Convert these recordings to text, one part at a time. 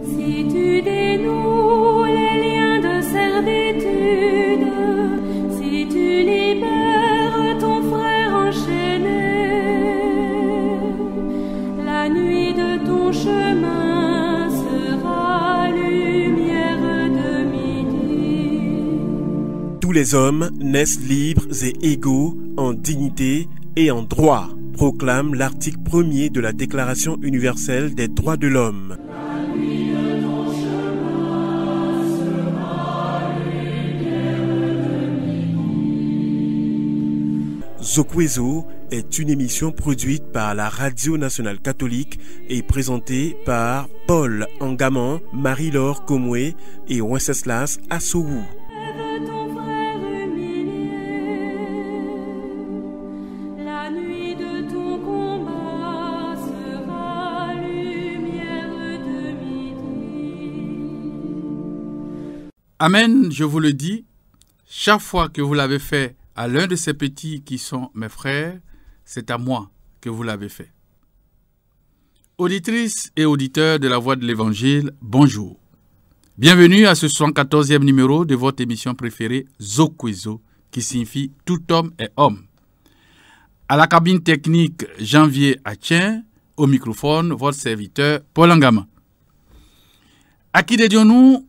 Si tu dénoues les liens de servitude, si tu libères ton frère enchaîné, la nuit de ton chemin sera lumière de midi. Tous les hommes naissent libres et égaux en dignité et en droit, proclame l'article 1er de la Déclaration universelle des droits de l'homme. Zokwezo est une émission produite par la Radio Nationale Catholique et présentée par Paul Angaman, Marie-Laure Komwe et Wenceslas Assowu. La nuit de ton combat sera lumière de midi. Amen, je vous le dis, chaque fois que vous l'avez fait à l'un de ces petits qui sont mes frères, c'est à moi que vous l'avez fait. Auditrices et auditeurs de la Voix de l'Évangile, bonjour. Bienvenue à ce 74e numéro de votre émission préférée, Zokwezo, qui signifie « Tout homme est homme ». À la cabine technique, Janvier Atien, au microphone, votre serviteur, Paul Angaman. À qui dédions-nous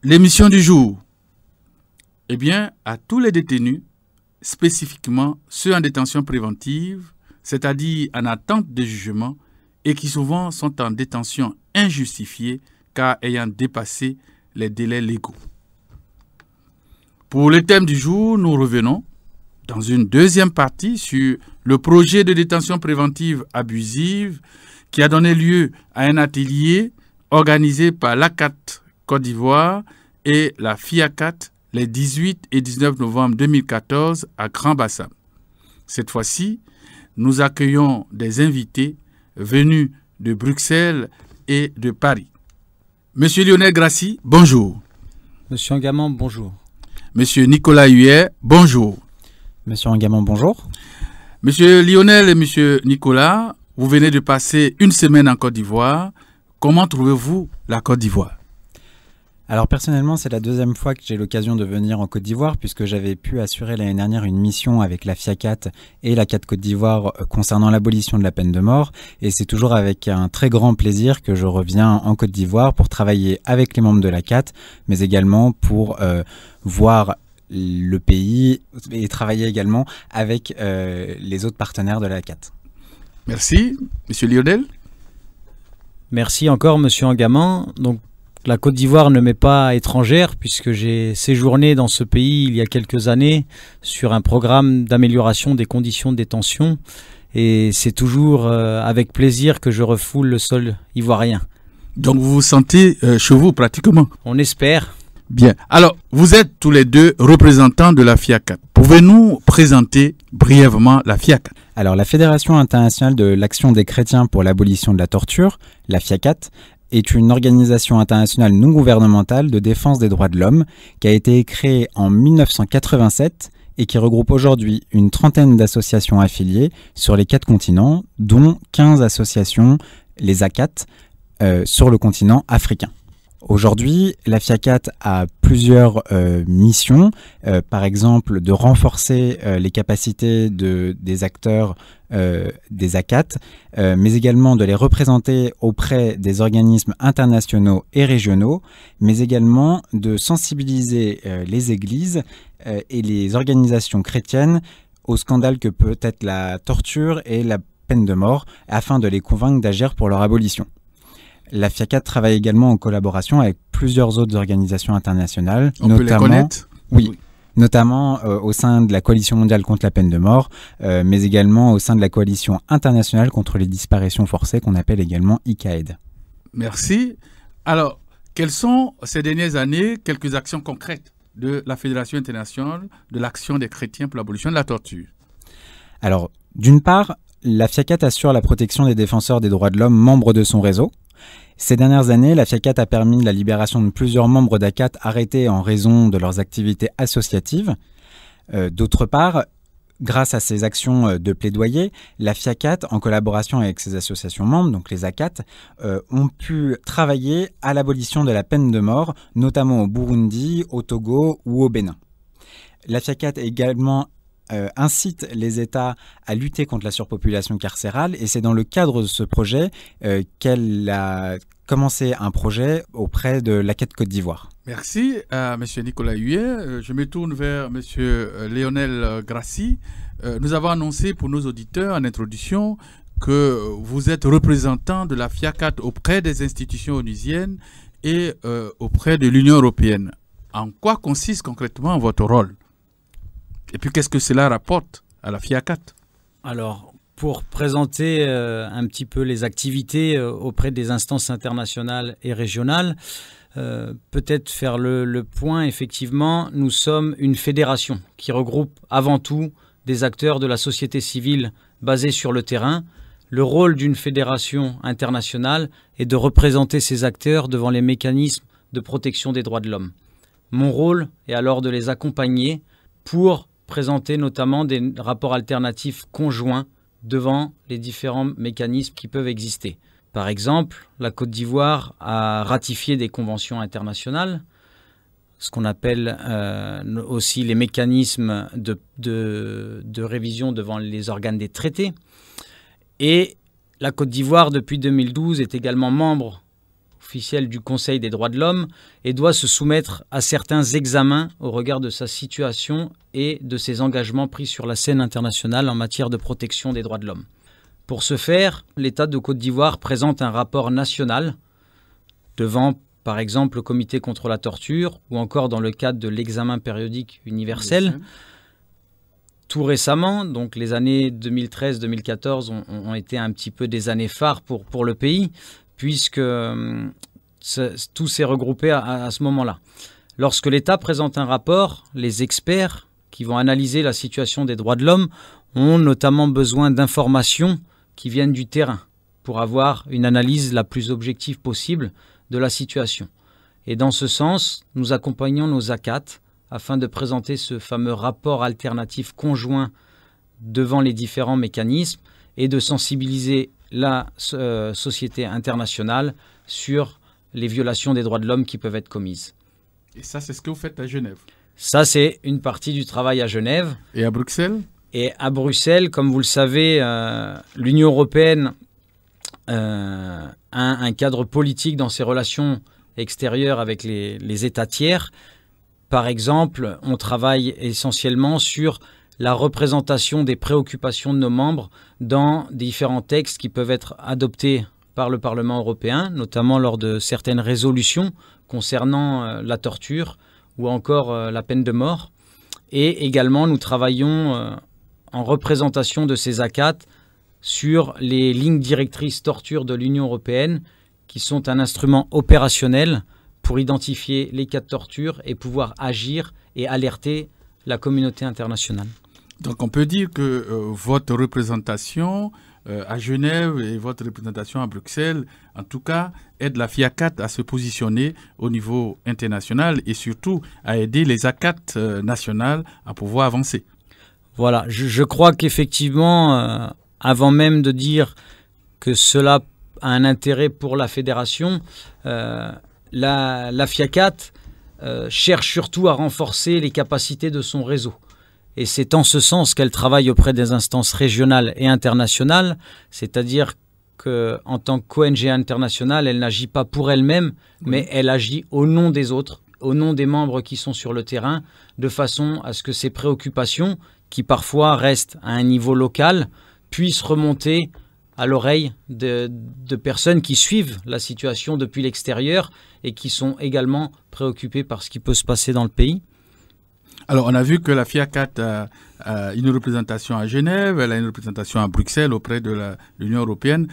l'émission du jour? Eh bien, à tous les détenus, spécifiquement ceux en détention préventive, c'est-à-dire en attente de jugement, et qui souvent sont en détention injustifiée car ayant dépassé les délais légaux. Pour le thème du jour, nous revenons dans une deuxième partie sur le projet de détention préventive abusive qui a donné lieu à un atelier organisé par l'ACAT Côte d'Ivoire et la FIACAT les 18 et 19 novembre 2014 à Grand-Bassam. Cette fois-ci, nous accueillons des invités venus de Bruxelles et de Paris. Monsieur Lionel Grassi, bonjour. Monsieur Angaman, bonjour. Monsieur Nicolas Huet, bonjour. Monsieur Angaman, bonjour. Monsieur Lionel et monsieur Nicolas, vous venez de passer une semaine en Côte d'Ivoire. Comment trouvez-vous la Côte d'Ivoire? Alors personnellement, c'est la deuxième fois que j'ai l'occasion de venir en Côte d'Ivoire puisque j'avais pu assurer l'année dernière une mission avec la FIACAT et la CAT Côte d'Ivoire concernant l'abolition de la peine de mort. Et c'est toujours avec un très grand plaisir que je reviens en Côte d'Ivoire pour travailler avec les membres de la CAT, mais également pour voir le pays et travailler également avec les autres partenaires de la CAT. Merci. Monsieur Lionel? Merci encore, monsieur Angaman. Donc, la Côte d'Ivoire ne m'est pas étrangère puisque j'ai séjourné dans ce pays il y a quelques années sur un programme d'amélioration des conditions de détention et c'est toujours avec plaisir que je refoule le sol ivoirien. Donc vous vous sentez chez vous pratiquement? On espère. Bien. Alors, vous êtes tous les deux représentants de la FIACAT. Pouvez-nous présenter brièvement la FIACAT? Alors, la Fédération internationale de l'action des chrétiens pour l'abolition de la torture, la FIACAT, est une organisation internationale non gouvernementale de défense des droits de l'homme qui a été créée en 1987 et qui regroupe aujourd'hui une trentaine d'associations affiliées sur les 4 continents, dont 15 associations, les ACAT, sur le continent africain. Aujourd'hui, la FIACAT a plusieurs missions, par exemple de renforcer les capacités des acteurs des ACAT, mais également de les représenter auprès des organismes internationaux et régionaux, mais également de sensibiliser les églises et les organisations chrétiennes au scandale que peut être la torture et la peine de mort, afin de les convaincre d'agir pour leur abolition. La FIACAT travaille également en collaboration avec plusieurs autres organisations internationales. On peut les connaître? Oui. Notamment au sein de la Coalition mondiale contre la peine de mort, mais également au sein de la Coalition internationale contre les disparitions forcées qu'on appelle également ICAED. Merci. Alors, quelles sont ces dernières années quelques actions concrètes de la Fédération internationale de l'action des chrétiens pour l'abolition de la torture? Alors, d'une part, la FIACAT assure la protection des défenseurs des droits de l'homme membres de son réseau. Ces dernières années, la FIACAT a permis la libération de plusieurs membres d'ACAT arrêtés en raison de leurs activités associatives. D'autre part, Grâce à ces actions de plaidoyer, la FIACAT, en collaboration avec ses associations membres, donc les ACAT, ont pu travailler à l'abolition de la peine de mort, notamment au Burundi, au Togo ou au Bénin. La FIACAT également incite les États à lutter contre la surpopulation carcérale et c'est dans le cadre de ce projet qu'elle a commencé un projet auprès de l'ACAT Côte d'Ivoire. Merci à M. Nicolas Huet. Je me tourne vers M. Lionel Grassi. Nous avons annoncé pour nos auditeurs en introduction que vous êtes représentant de la FIACAT auprès des institutions onusiennes et auprès de l'Union européenne. En quoi consiste concrètement votre rôle? Et puis qu'est-ce que cela rapporte à la FIACAT? Alors, pour présenter un petit peu les activités auprès des instances internationales et régionales, peut-être faire le point, effectivement, nous sommes une fédération qui regroupe avant tout des acteurs de la société civile basés sur le terrain. Le rôle d'une fédération internationale est de représenter ces acteurs devant les mécanismes de protection des droits de l'homme. Mon rôle est alors de les accompagner pour présenter notamment des rapports alternatifs conjoints devant les différents mécanismes qui peuvent exister. Par exemple, la Côte d'Ivoire a ratifié des conventions internationales, ce qu'on appelle aussi les mécanismes de révision devant les organes des traités. Et la Côte d'Ivoire, depuis 2012, est également membre officiel du Conseil des droits de l'homme et doit se soumettre à certains examens au regard de sa situation et de ses engagements pris sur la scène internationale en matière de protection des droits de l'homme. Pour ce faire, l'État de Côte d'Ivoire présente un rapport national devant, par exemple, le Comité contre la torture ou encore dans le cadre de l'examen périodique universel. Tout récemment, donc les années 2013-2014 ont été un petit peu des années phares pour le pays, puisque tout s'est regroupé à ce moment-là. Lorsque l'État présente un rapport, les experts qui vont analyser la situation des droits de l'homme ont notamment besoin d'informations qui viennent du terrain pour avoir une analyse la plus objective possible de la situation. Et dans ce sens, nous accompagnons nos ACAT afin de présenter ce fameux rapport alternatif conjoint devant les différents mécanismes et de sensibiliser la société internationale sur les violations des droits de l'homme qui peuvent être commises. Et ça, c'est ce que vous faites à Genève? Ça, c'est une partie du travail à Genève. Et à Bruxelles? Et à Bruxelles, comme vous le savez, l'Union européenne a un cadre politique dans ses relations extérieures avec les États tiers. Par exemple, on travaille essentiellement sur la représentation des préoccupations de nos membres dans différents textes qui peuvent être adoptés par le Parlement européen, notamment lors de certaines résolutions concernant la torture ou encore la peine de mort. Et également, nous travaillons en représentation de ces ACAT sur les lignes directrices torture de l'Union européenne, qui sont un instrument opérationnel pour identifier les cas de torture et pouvoir agir et alerter la communauté internationale. Donc on peut dire que votre représentation à Genève et votre représentation à Bruxelles, en tout cas, aide la FIACAT à se positionner au niveau international et surtout à aider les ACAT nationales à pouvoir avancer. Voilà, je crois qu'effectivement, avant même de dire que cela a un intérêt pour la fédération, la FIACAT cherche surtout à renforcer les capacités de son réseau. Et c'est en ce sens qu'elle travaille auprès des instances régionales et internationales, c'est-à-dire qu'en tant qu'ONG internationale, elle n'agit pas pour elle-même, mais elle agit au nom des autres, au nom des membres qui sont sur le terrain, de façon à ce que ces préoccupations, qui parfois restent à un niveau local, puissent remonter à l'oreille de personnes qui suivent la situation depuis l'extérieur et qui sont également préoccupées par ce qui peut se passer dans le pays. Alors, on a vu que la FIACAT a une représentation à Genève, elle a une représentation à Bruxelles auprès de l'Union européenne.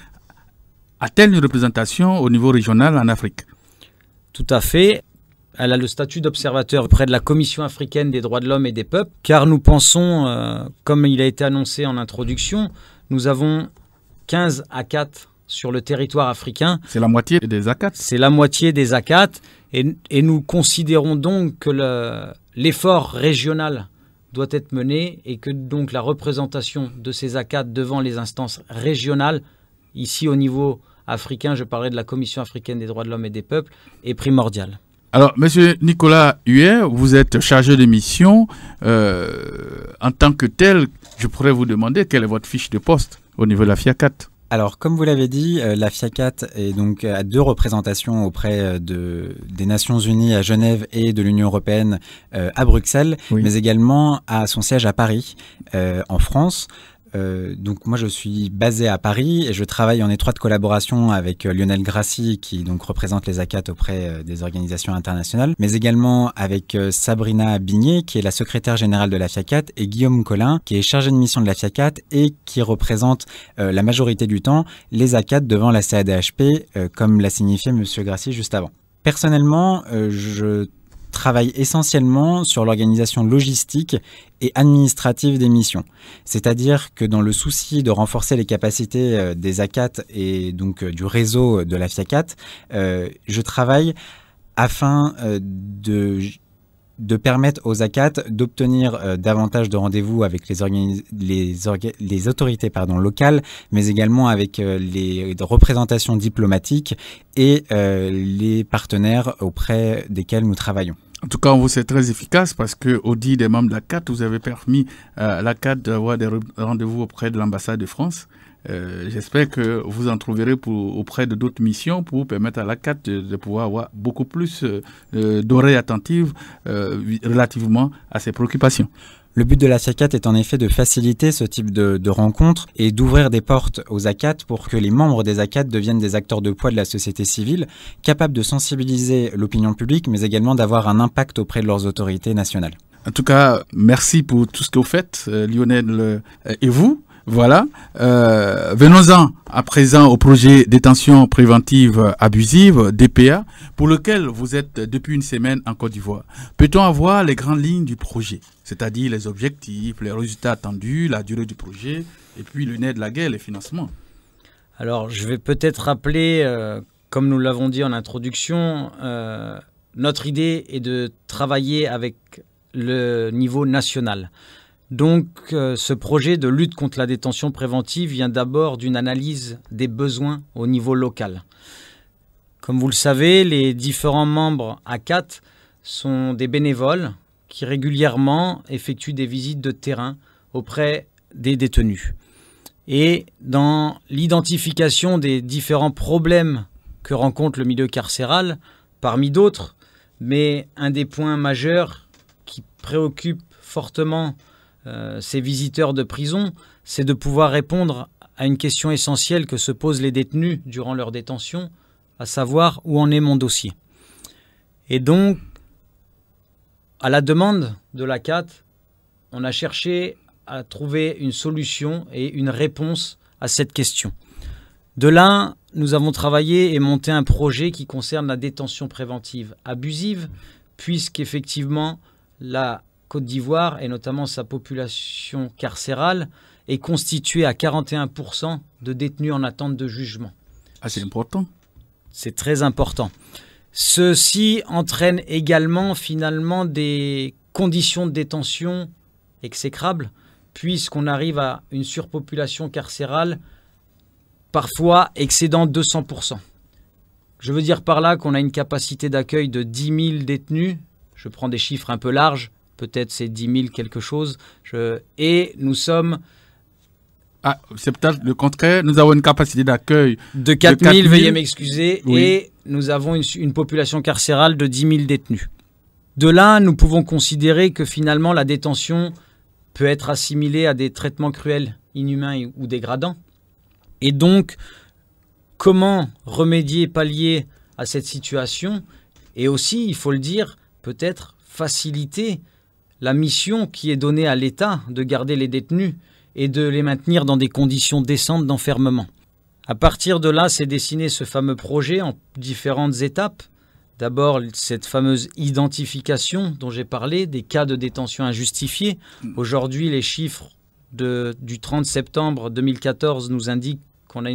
A-t-elle une représentation au niveau régional en Afrique? Tout à fait. Elle a le statut d'observateur auprès de la Commission africaine des droits de l'homme et des peuples, car nous pensons, comme il a été annoncé en introduction, nous avons 15 ACAT sur le territoire africain. C'est la moitié des ACAT? C'est la moitié des ACAT, et nous considérons donc que l'effort régional doit être menée et que donc la représentation de ces ACAT devant les instances régionales, ici au niveau africain, je parlerai de la Commission africaine des droits de l'homme et des peuples, est primordiale. Alors, Monsieur Nicolas Huet, vous êtes chargé de mission. En tant que tel, je pourrais vous demander quelle est votre fiche de poste au niveau de la FIACAT. Alors, comme vous l'avez dit, la FIACAT est donc à 2 représentations auprès des Nations Unies à Genève et de l'Union Européenne à Bruxelles, oui, mais également à son siège à Paris, en France. Donc moi je suis basé à Paris et je travaille en étroite collaboration avec Lionel Grassi qui donc représente les ACAT auprès des organisations internationales, mais également avec Sabrina Bigné qui est la secrétaire générale de la FIACAT et Guillaume Collin qui est chargé de mission de la FIACAT et qui représente la majorité du temps les ACAT devant la CADHP comme l'a signifié Monsieur Grassi juste avant. Personnellement, je travaille essentiellement sur l'organisation logistique et administrative des missions. C'est-à-dire que dans le souci de renforcer les capacités des ACAT et donc du réseau de la FIACAT, je travaille afin de permettre aux ACAT d'obtenir davantage de rendez-vous avec les autorités locales, mais également avec les représentations diplomatiques et les partenaires auprès desquels nous travaillons. En tout cas, on vous est très efficace parce qu'au dit des membres de l'ACAT, vous avez permis à l'ACAT d'avoir des rendez-vous auprès de l'ambassade de France. J'espère que vous en trouverez auprès de d'autres missions pour vous permettre à l'ACAT de pouvoir avoir beaucoup plus d'oreilles attentives relativement à ces préoccupations. Le but de la FIACAT est en effet de faciliter ce type de rencontres et d'ouvrir des portes aux ACAT pour que les membres des ACAT deviennent des acteurs de poids de la société civile, capables de sensibiliser l'opinion publique, mais également d'avoir un impact auprès de leurs autorités nationales. En tout cas, merci pour tout ce que vous faites, Lionel et vous. Voilà. Venons-en à présent au projet détention préventive abusive, DPA, pour lequel vous êtes depuis une semaine en Côte d'Ivoire. Peut-on avoir les grandes lignes du projet, c'est-à-dire les objectifs, les résultats attendus, la durée du projet, et puis le nerf de la guerre, les financements? Alors, je vais peut-être rappeler, comme nous l'avons dit en introduction, notre idée est de travailler avec le niveau national. Donc, ce projet de lutte contre la détention préventive vient d'abord d'une analyse des besoins au niveau local. Comme vous le savez, les différents membres ACAT sont des bénévoles qui régulièrement effectuent des visites de terrain auprès des détenus. Et dans l'identification des différents problèmes que rencontre le milieu carcéral, parmi d'autres, mais un des points majeurs qui préoccupe fortement ces visiteurs de prison, c'est de pouvoir répondre à une question essentielle que se posent les détenus durant leur détention, à savoir où en est mon dossier. Et donc, à la demande de l'ACAT, on a cherché à trouver une solution et une réponse à cette question. De là, nous avons travaillé et monté un projet qui concerne la détention préventive abusive, puisqu'effectivement, la Côte d'Ivoire, et notamment sa population carcérale, est constituée à 41% de détenus en attente de jugement. Ah, c'est important. C'est très important. Ceci entraîne également finalement des conditions de détention exécrables, puisqu'on arrive à une surpopulation carcérale parfois excédant 200%. Je veux dire par là qu'on a une capacité d'accueil de 10 000 détenus. Je prends des chiffres un peu larges. Peut-être c'est 10 000 quelque chose. Et nous sommes... Ah, c'est peut-être le contraire. Nous avons une capacité d'accueil de 4 000, veuillez m'excuser. Oui. Et nous avons une population carcérale de 10 000 détenus. De là, nous pouvons considérer que finalement la détention peut être assimilée à des traitements cruels, inhumains ou dégradants. Et donc, comment remédier, pallier à cette situation? Et aussi, il faut le dire, peut-être faciliter la mission qui est donnée à l'État de garder les détenus et de les maintenir dans des conditions décentes d'enfermement. À partir de là, s'est dessiné ce fameux projet en différentes étapes. D'abord, cette fameuse identification dont j'ai parlé, des cas de détention injustifiés. Aujourd'hui, les chiffres du 30 septembre 2014 nous indiquent qu'on a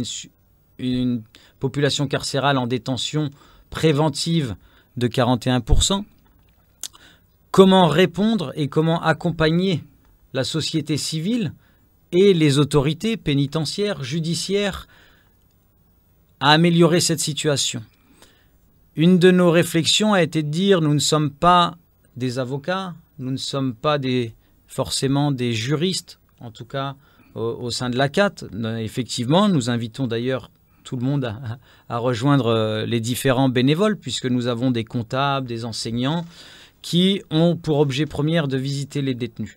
une population carcérale en détention préventive de 41%. Comment répondre et comment accompagner la société civile et les autorités pénitentiaires, judiciaires, à améliorer cette situation. Une de nos réflexions a été de dire nous ne sommes pas des avocats, nous ne sommes pas forcément des juristes, en tout cas au sein de l'ACAT. Effectivement, nous invitons d'ailleurs tout le monde à rejoindre les différents bénévoles, puisque nous avons des comptables, des enseignants, qui ont pour objet premier de visiter les détenus.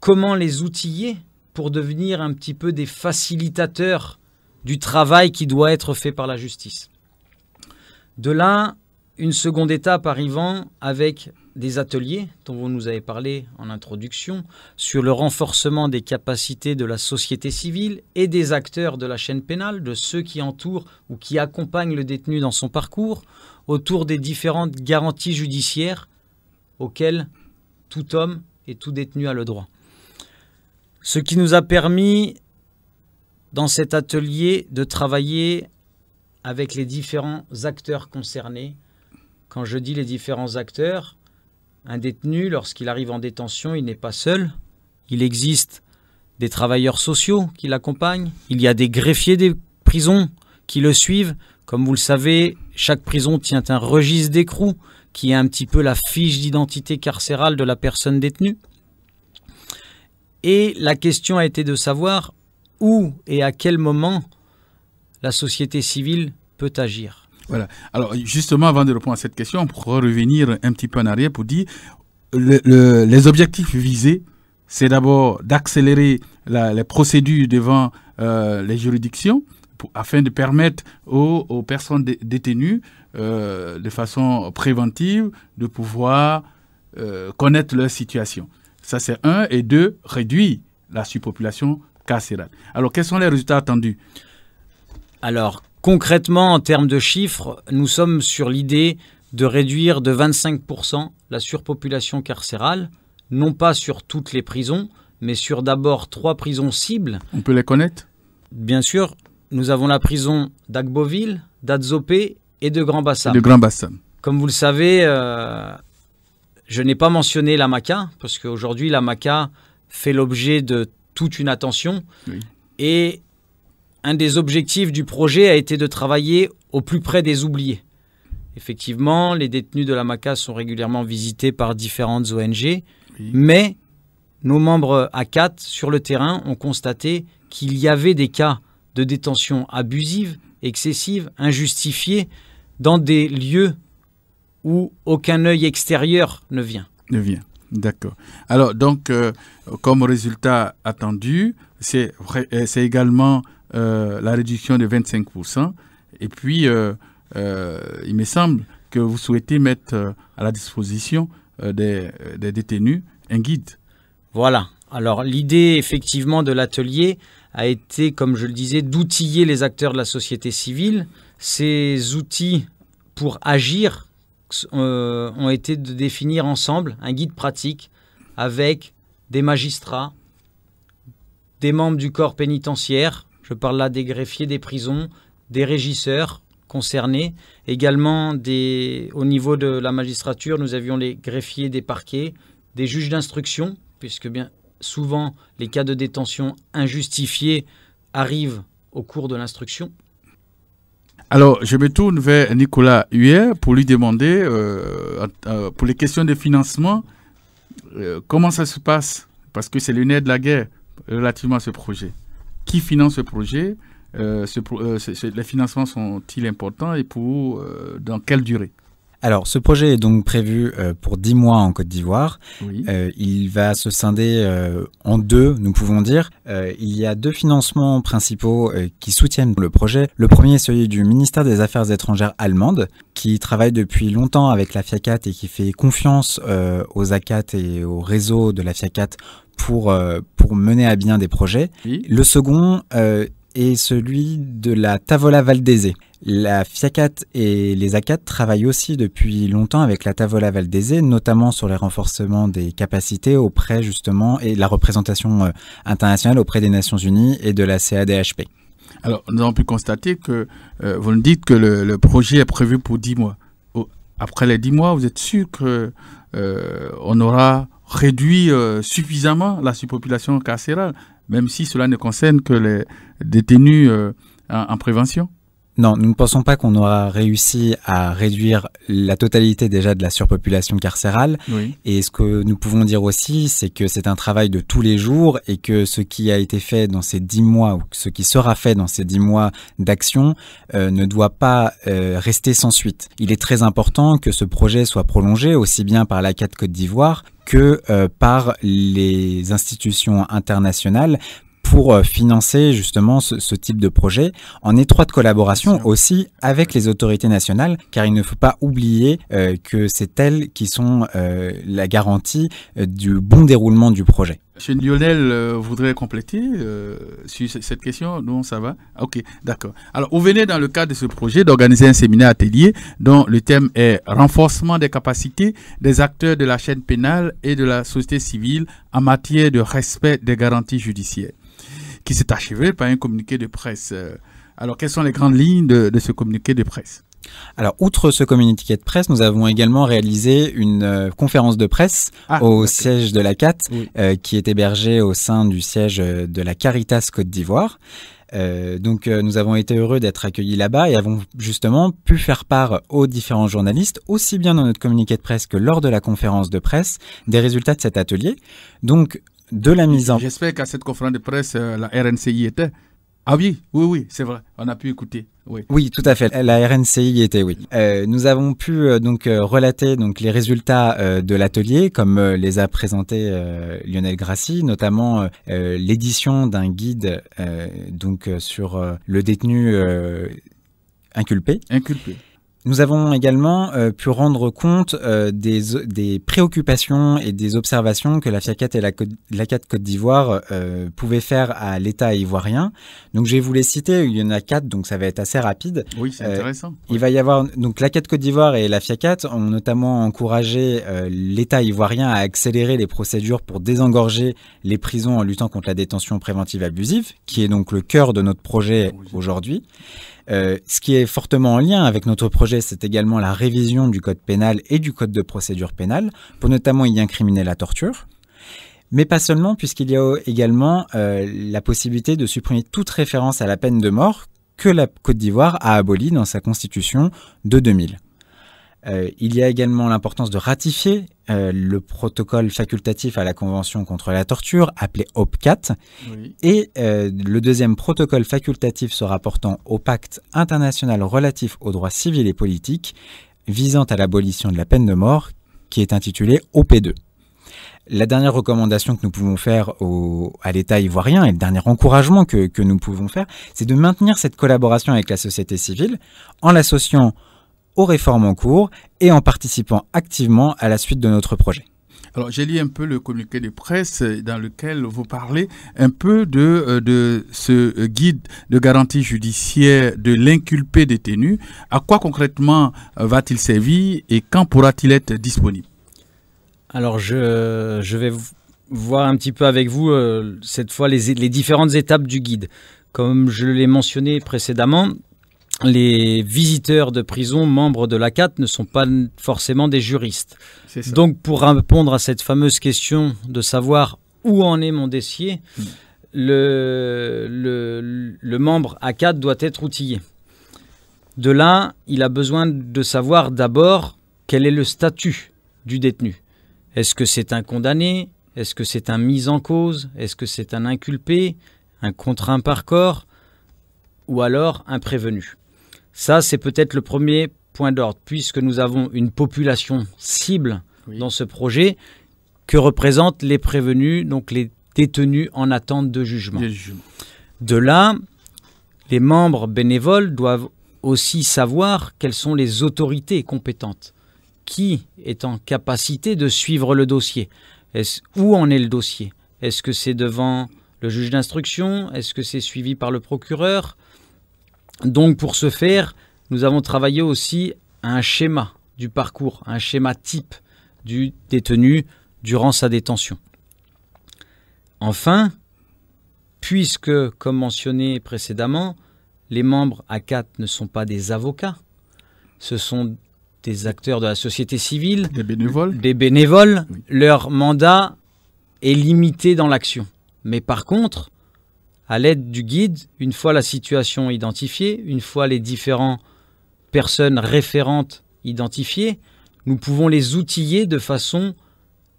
Comment les outiller pour devenir un petit peu des facilitateurs du travail qui doit être fait par la justice? De là, une seconde étape arrivant avec des ateliers dont vous nous avez parlé en introduction sur le renforcement des capacités de la société civile et des acteurs de la chaîne pénale, de ceux qui entourent ou qui accompagnent le détenu dans son parcours, autour des différentes garanties judiciaires auxquelles tout homme et tout détenu a le droit. Ce qui nous a permis, dans cet atelier, de travailler avec les différents acteurs concernés. Quand je dis les différents acteurs, un détenu, lorsqu'il arrive en détention, il n'est pas seul. Il existe des travailleurs sociaux qui l'accompagnent. Il y a des greffiers des prisons qui le suivent. Comme vous le savez, chaque prison tient un registre d'écrou qui est un petit peu la fiche d'identité carcérale de la personne détenue. Et la question a été de savoir où et à quel moment la société civile peut agir. Voilà. Alors, justement, avant de répondre à cette question, on pourra revenir un petit peu en arrière pour dire les objectifs visés, c'est d'abord d'accélérer les procédures devant les juridictions afin de permettre aux personnes détenues de façon préventive de pouvoir connaître leur situation. Ça, c'est un. Et deux, réduire la surpopulation carcérale. Alors, quels sont les résultats attendus? Alors, concrètement, en termes de chiffres, nous sommes sur l'idée de réduire de 25% la surpopulation carcérale, non pas sur toutes les prisons, mais sur d'abord 3 prisons cibles. On peut les connaître? Bien sûr, nous avons la prison d'Agboville, d'Adzopé et de Grand Bassam. De Grand Bassam. Comme vous le savez, je n'ai pas mentionné la MACA, parce qu'aujourd'hui, la MACA fait l'objet de toute une attention. Oui. Et un des objectifs du projet a été de travailler au plus près des oubliés. Effectivement, les détenus de la MACA sont régulièrement visités par différentes ONG, oui. Mais nos membres ACAT, sur le terrain, ont constaté qu'il y avait des cas de détention abusive, excessive, injustifiée, dans des lieux où aucun œil extérieur ne vient. D'accord. Alors, donc, comme résultat attendu, c'est également la réduction de 25%. Et puis, il me semble que vous souhaitez mettre à la disposition des détenus un guide. Voilà. Alors, l'idée, effectivement, de l'atelier a été, comme je le disais, d'outiller les acteurs de la société civile. Ces outils pour agir ont été de définir ensemble un guide pratique avec des magistrats, des membres du corps pénitentiaire, je parle là des greffiers des prisons, des régisseurs concernés, également au niveau de la magistrature, nous avions les greffiers des parquets, des juges d'instruction, puisque bien souvent les cas de détention injustifiés arrivent au cours de l'instruction. Alors, je me tourne vers Nicolas Huet pour lui demander, pour les questions de financement, comment ça se passe? Parce que c'est le nerf de la guerre relativement à ce projet. Qui finance ce projet? Les financements sont-ils importants et dans quelle durée? Alors, ce projet est donc prévu pour 10 mois en Côte d'Ivoire. Oui. Il va se scinder en deux, nous pouvons dire. Il y a 2 financements principaux qui soutiennent le projet. Le premier est celui du ministère des Affaires étrangères allemande, qui travaille depuis longtemps avec la FIACAT et qui fait confiance aux ACAT et au réseau de la FIACAT pour mener à bien des projets. Oui. Le second est celui de la Tavola Valdese. La FIACAT et les ACAT travaillent aussi depuis longtemps avec la Tavola Valdese, notamment sur les renforcements des capacités auprès justement et la représentation internationale auprès des Nations Unies et de la CADHP. Alors, nous avons pu constater que vous nous dites que le projet est prévu pour 10 mois. après les 10 mois, vous êtes sûr qu'on aura réduit suffisamment la surpopulation carcérale, même si cela ne concerne que les détenus en prévention? Non, nous ne pensons pas qu'on aura réussi à réduire la totalité déjà de la surpopulation carcérale. Oui. Et ce que nous pouvons dire aussi, c'est que c'est un travail de tous les jours et que ce qui a été fait dans ces 10 mois ou ce qui sera fait dans ces 10 mois d'action ne doit pas rester sans suite. Il est très important que ce projet soit prolongé aussi bien par l'ACAT Côte d'Ivoire que par les institutions internationales pour financer justement ce type de projet en étroite collaboration aussi avec les autorités nationales, car il ne faut pas oublier que c'est elles qui sont la garantie du bon déroulement du projet. Monsieur Lionel voudrait compléter sur cette question. Non, ça va? Ok, d'accord. Alors, vous venez dans le cadre de ce projet d'organiser un séminaire atelier dont le thème est renforcement des capacités des acteurs de la chaîne pénale et de la société civile en matière de respect des garanties judiciaires, qui s'est achevé par un communiqué de presse. Alors, quelles sont les grandes lignes de ce communiqué de presse? Alors, outre ce communiqué de presse, nous avons également réalisé une conférence de presse au siège de l'ACAT, qui est hébergée au sein du siège de la Caritas Côte d'Ivoire. Nous avons été heureux d'être accueillis là-bas et avons justement pu faire part aux différents journalistes, aussi bien dans notre communiqué de presse que lors de la conférence de presse, des résultats de cet atelier. Donc, de la mise en... J'espère qu'à cette conférence de presse, la RNCI était. Ah oui, c'est vrai, on a pu écouter. Oui, tout à fait, la RNCI était, oui. Nous avons pu relater les résultats de l'atelier, comme les a présentés Lionel Grassi, notamment l'édition d'un guide sur le détenu inculpé. Nous avons également pu rendre compte des préoccupations et des observations que la FIACAT et l'ACAT Côte d'Ivoire pouvaient faire à l'État ivoirien. Donc, je vais vous les citer. Il y en a 4, donc ça va être assez rapide. Oui, c'est intéressant. Il va y avoir donc l'ACAT Côte d'Ivoire et la FIACAT ont notamment encouragé l'État ivoirien à accélérer les procédures pour désengorger les prisons en luttant contre la détention préventive abusive, qui est donc le cœur de notre projet aujourd'hui. Ce qui est fortement en lien avec notre projet, c'est également la révision du code pénal et du code de procédure pénale, pour notamment y incriminer la torture. Mais pas seulement, puisqu'il y a également la possibilité de supprimer toute référence à la peine de mort que la Côte d'Ivoire a abolie dans sa constitution de 2000. Il y a également l'importance de ratifier le protocole facultatif à la Convention contre la torture, appelé OPCAT, et le deuxième protocole facultatif se rapportant au pacte international relatif aux droits civils et politiques visant à l'abolition de la peine de mort, qui est intitulé OP2. La dernière recommandation que nous pouvons faire à l'État ivoirien et le dernier encouragement que nous pouvons faire, c'est de maintenir cette collaboration avec la société civile en l'associant aux réformes en cours et en participant activement à la suite de notre projet. Alors, j'ai lu un peu le communiqué de presse dans lequel vous parlez un peu de ce guide de garantie judiciaire de l'inculpé détenu. À quoi concrètement va-t-il servir et quand pourra-t-il être disponible? Alors, je vais voir un petit peu avec vous cette fois les différentes étapes du guide. Comme je l'ai mentionné précédemment, les visiteurs de prison, membres de l'ACAT, ne sont pas forcément des juristes. Donc, pour répondre à cette fameuse question de savoir où en est mon dossier, le membre ACAT doit être outillé. De là, il a besoin de savoir d'abord quel est le statut du détenu. Est-ce que c'est un condamné? Est-ce que c'est un mis en cause? Est-ce que c'est un inculpé? Un contraint par corps? Ou alors un prévenu? Ça, c'est peut-être le premier point d'ordre, puisque nous avons une population cible dans ce projet que représentent les prévenus, donc les détenus en attente de jugement. De là, les membres bénévoles doivent aussi savoir quelles sont les autorités compétentes. Qui est en capacité de suivre le dossier? Où en est le dossier? Est-ce que c'est devant le juge d'instruction? Est-ce que c'est suivi par le procureur? Donc, pour ce faire, nous avons travaillé aussi à un schéma du parcours, un schéma type du détenu durant sa détention. Enfin, puisque, comme mentionné précédemment, les membres ACAT ne sont pas des avocats, ce sont des acteurs de la société civile, Des bénévoles. des bénévoles, Oui. leur mandat est limité dans l'action. Mais par contre, à l'aide du guide, une fois la situation identifiée, une fois les différentes personnes référentes identifiées, nous pouvons les outiller de façon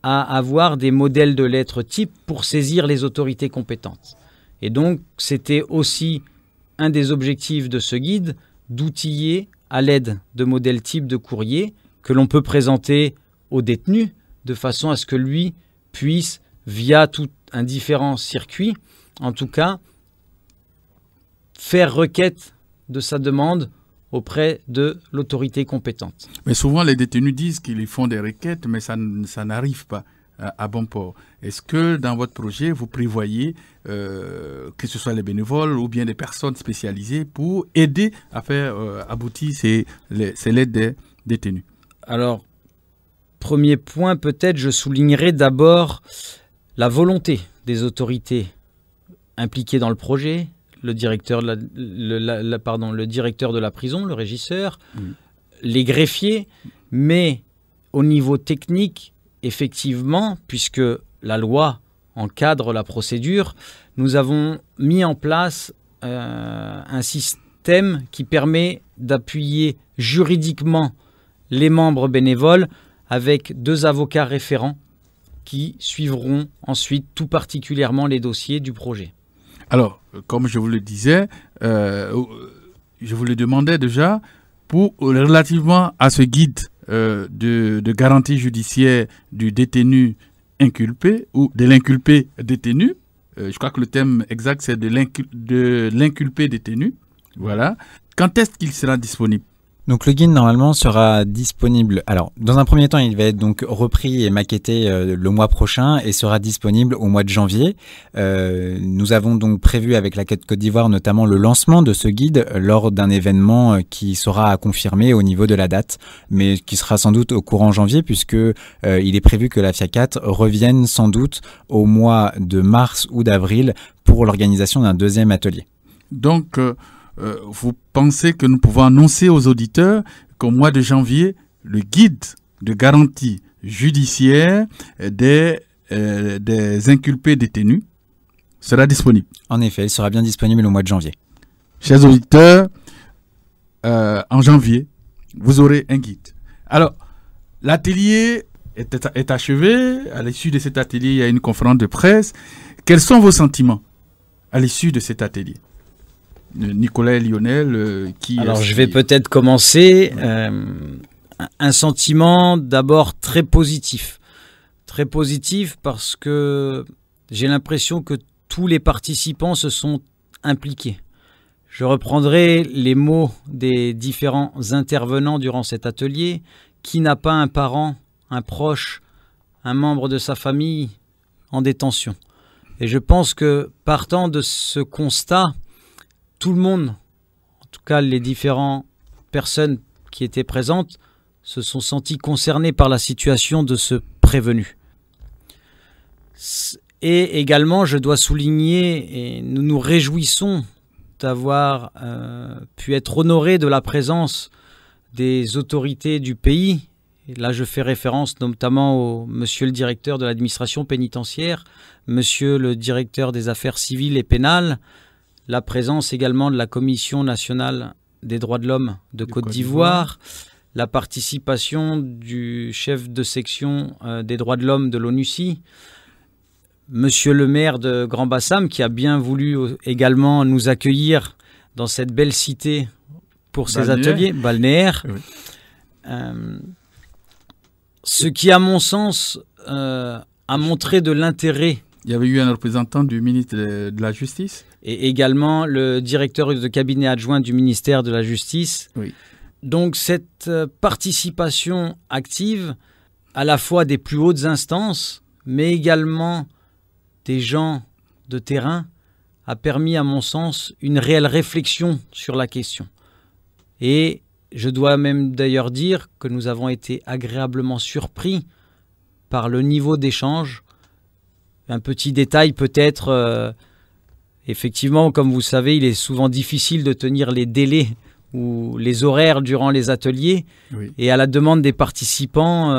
à avoir des modèles de lettres type pour saisir les autorités compétentes. Et donc, c'était aussi un des objectifs de ce guide, d'outiller à l'aide de modèles types de courrier que l'on peut présenter au détenu de façon à ce que lui puisse, via tout un différent circuit, en tout cas, faire requête de sa demande auprès de l'autorité compétente. Mais souvent, les détenus disent qu'ils font des requêtes, mais ça n'arrive pas à bon port. Est-ce que dans votre projet, vous prévoyez que ce soit les bénévoles ou bien des personnes spécialisées pour aider à faire aboutir ces lettres des détenus? Alors, premier point, peut-être, je soulignerai d'abord la volonté des autorités impliquées dans le projet, le directeur le directeur de la prison, le régisseur, les greffiers, mais au niveau technique, effectivement, puisque la loi encadre la procédure, nous avons mis en place un système qui permet d'appuyer juridiquement les membres bénévoles avec 2 avocats référents qui suivront ensuite tout particulièrement les dossiers du projet. Alors, comme je vous le disais, je vous le demandais déjà, relativement à ce guide de garantie judiciaire du détenu inculpé ou de l'inculpé détenu, je crois que le thème exact c'est de l'inculpé détenu, voilà. Quand est-ce qu'il sera disponible? Donc le guide normalement sera disponible. Alors dans un premier temps, il va être donc repris et maquetté le mois prochain et sera disponible au mois de janvier. Nous avons donc prévu avec la Côte d'Ivoire notamment le lancement de ce guide lors d'un événement qui sera à confirmer au niveau de la date, mais qui sera sans doute au courant janvier puisque il est prévu que la FIACAT revienne sans doute au mois de mars ou d'avril pour l'organisation d'un 2e atelier. Donc vous pensez que nous pouvons annoncer aux auditeurs qu'au mois de janvier, le guide de garantie judiciaire des inculpés détenus sera disponible? En effet, il sera bien disponible au mois de janvier. Chers auditeurs, en janvier, vous aurez un guide. Alors, l'atelier est achevé. À l'issue de cet atelier, il y a une conférence de presse. Quels sont vos sentiments à l'issue de cet atelier? Nicolas et Lionel, Alors, je vais peut-être commencer. Un sentiment d'abord très positif. Très positif parce que j'ai l'impression que tous les participants se sont impliqués. Je reprendrai les mots des différents intervenants durant cet atelier. Qui n'a pas un parent, un proche, un membre de sa famille en détention? Et je pense que partant de ce constat, tout le monde, en tout cas les différentes personnes qui étaient présentes, se sont sentis concernés par la situation de ce prévenu. Et également, je dois souligner, et nous nous réjouissons d'avoir pu être honorés de la présence des autorités du pays. Et là, je fais référence notamment au monsieur le directeur de l'administration pénitentiaire, monsieur le directeur des affaires civiles et pénales, la présence également de la Commission nationale des droits de l'homme de Côte d'Ivoire, la participation du chef de section des droits de l'homme de l'ONUCI, monsieur le maire de Grand Bassam qui a bien voulu également nous accueillir dans cette belle cité pour ces ateliers balnéaires. Oui. Ce qui, à mon sens, a montré de l'intérêt. Il y avait eu un représentant du ministre de la Justice. Et également le directeur de cabinet adjoint du ministère de la Justice. Oui. Donc cette participation active, à la fois des plus hautes instances, mais également des gens de terrain, a permis, à mon sens, une réelle réflexion sur la question. Et je dois même d'ailleurs dire que nous avons été agréablement surpris par le niveau d'échange. Un petit détail peut-être, effectivement, comme vous savez, il est souvent difficile de tenir les délais ou les horaires durant les ateliers. Oui. Et à la demande des participants,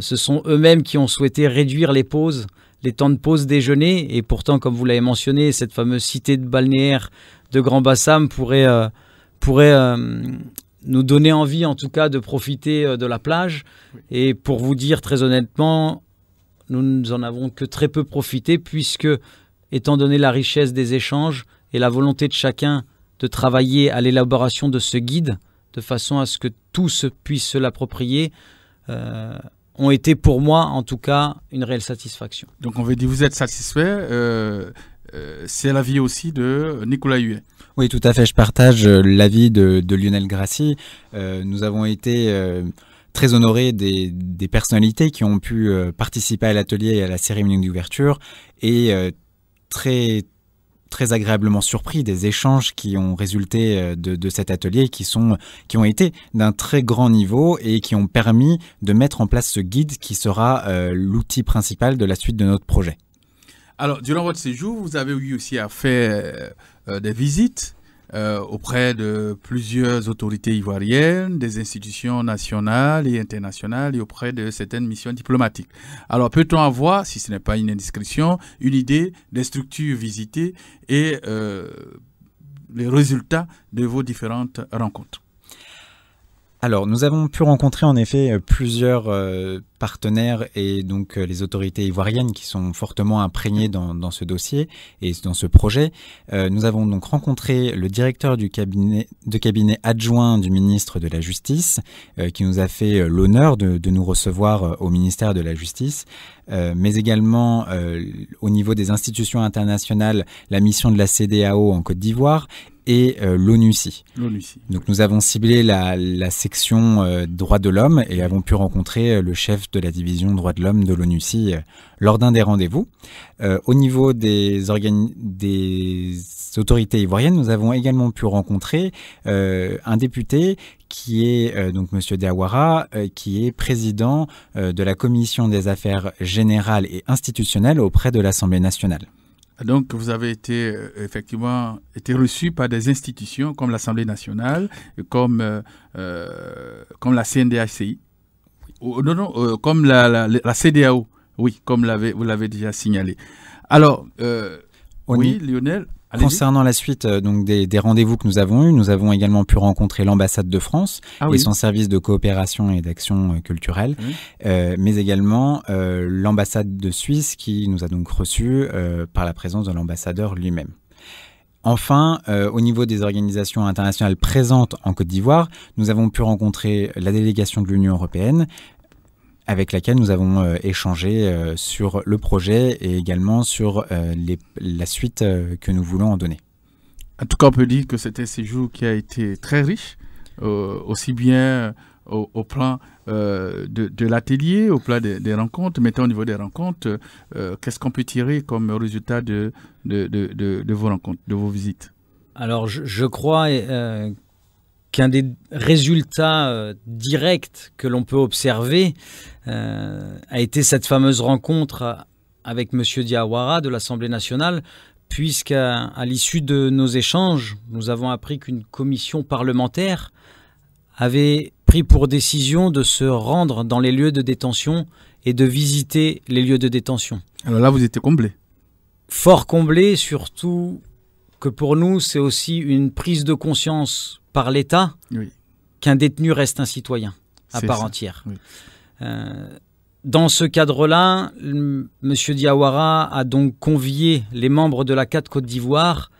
ce sont eux-mêmes qui ont souhaité réduire les pauses, les temps de pause déjeuner. Et pourtant, comme vous l'avez mentionné, cette fameuse cité de balnéaire de Grand Bassam pourrait nous donner envie, en tout cas, de profiter de la plage. Oui. Et pour vous dire très honnêtement, nous n'en avons que très peu profité, puisque, étant donné la richesse des échanges et la volonté de chacun de travailler à l'élaboration de ce guide, de façon à ce que tous puissent se l'approprier, ont été pour moi, en tout cas, une réelle satisfaction. Donc on veut dire, vous êtes satisfait. C'est l'avis aussi de Nicolas Huet. Oui, tout à fait. Je partage l'avis de Lionel Grassi. Nous avons été très honorés des personnalités qui ont pu participer à l'atelier et à la cérémonie d'ouverture, et très agréablement surpris des échanges qui ont résulté de cet atelier, qui ont été d'un très grand niveau et qui ont permis de mettre en place ce guide qui sera l'outil principal de la suite de notre projet. Alors, durant votre séjour, vous avez eu aussi à faire des visites auprès de plusieurs autorités ivoiriennes, des institutions nationales et internationales et auprès de certaines missions diplomatiques. Alors, peut-on avoir, si ce n'est pas une indiscrétion, une idée des structures visitées et les résultats de vos différentes rencontres? Alors, nous avons pu rencontrer en effet plusieurs partenaires et donc les autorités ivoiriennes qui sont fortement imprégnées dans ce dossier et dans ce projet. Nous avons donc rencontré le directeur du cabinet adjoint du ministre de la Justice, qui nous a fait l'honneur de nous recevoir au ministère de la Justice, mais également au niveau des institutions internationales, la mission de la CEDEAO en Côte d'Ivoire et l'ONUCI. Donc nous avons ciblé la section droits de l'homme et avons pu rencontrer le chef de la division droits de l'homme de l'ONUCI lors d'un des rendez-vous. Au niveau des autorités ivoiriennes, nous avons également pu rencontrer un député qui est donc Monsieur Diawara, qui est président de la Commission des affaires générales et institutionnelles auprès de l'Assemblée nationale. Donc, vous avez effectivement été reçu par des institutions comme l'Assemblée nationale, comme la CNDACI, comme la CEDEAO, oui, comme vous l'avez déjà signalé. Alors, oui, Lionel. Concernant la suite donc des rendez-vous que nous avons eus, nous avons également pu rencontrer l'ambassade de France et son service de coopération et d'action culturelle, mais également l'ambassade de Suisse qui nous a donc reçus par la présence de l'ambassadeur lui-même. Enfin, au niveau des organisations internationales présentes en Côte d'Ivoire, nous avons pu rencontrer la délégation de l'Union européenne, avec laquelle nous avons échangé sur le projet et également sur la suite que nous voulons en donner. En tout cas, on peut dire que c'était un séjour qui a été très riche, aussi bien au plan de l'atelier, au plan des rencontres. Mettons au niveau des rencontres, qu'est-ce qu'on peut tirer comme résultat de vos rencontres, de vos visites? Alors, je crois qu'un des résultats directs que l'on peut observer a été cette fameuse rencontre avec M. Diawara de l'Assemblée nationale, puisqu'à l'issue de nos échanges, nous avons appris qu'une commission parlementaire avait pris pour décision de se rendre dans les lieux de détention et de visiter les lieux de détention. Alors là, vous étiez comblé. Fort comblé, surtout que pour nous, c'est aussi une prise de conscience par l'État qu'un détenu reste un citoyen à part entière. Oui. Dans ce cadre-là, M. Diawara a donc convié les membres de la CAT Côte d'Ivoire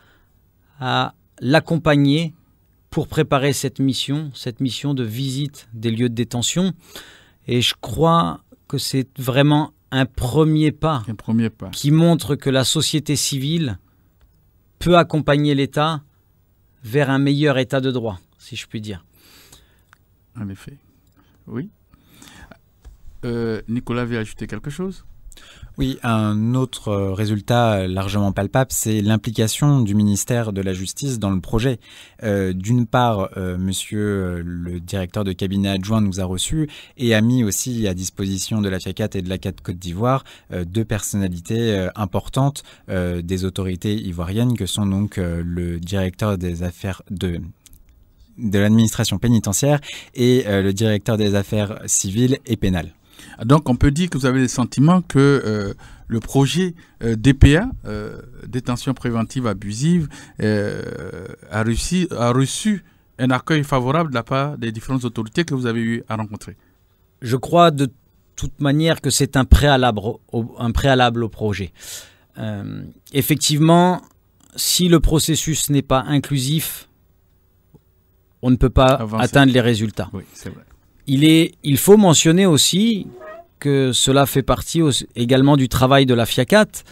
à l'accompagner pour préparer cette mission de visite des lieux de détention. Et je crois que c'est vraiment un premier pas qui montre que la société civile peut accompagner l'État vers un meilleur état de droit, si je puis dire. En effet, oui. Nicolas veut ajouter quelque chose? Oui, un autre résultat largement palpable, c'est l'implication du ministère de la Justice dans le projet. D'une part, monsieur le directeur de cabinet adjoint nous a reçus et a mis aussi à disposition de la FIACAT et de la CAT Côte d'Ivoire deux personnalités importantes des autorités ivoiriennes que sont donc le directeur des affaires l'administration pénitentiaire et le directeur des affaires civiles et pénales. Donc on peut dire que vous avez le sentiment que le projet DPA, détention préventive abusive, a reçu un accueil favorable de la part des différentes autorités que vous avez eu à rencontrer. Je crois de toute manière que c'est un préalable au projet. Effectivement, si le processus n'est pas inclusif, on ne peut pas atteindre les résultats. Oui, c'est vrai. Il faut mentionner aussi que cela fait partie également du travail de la FIACAT.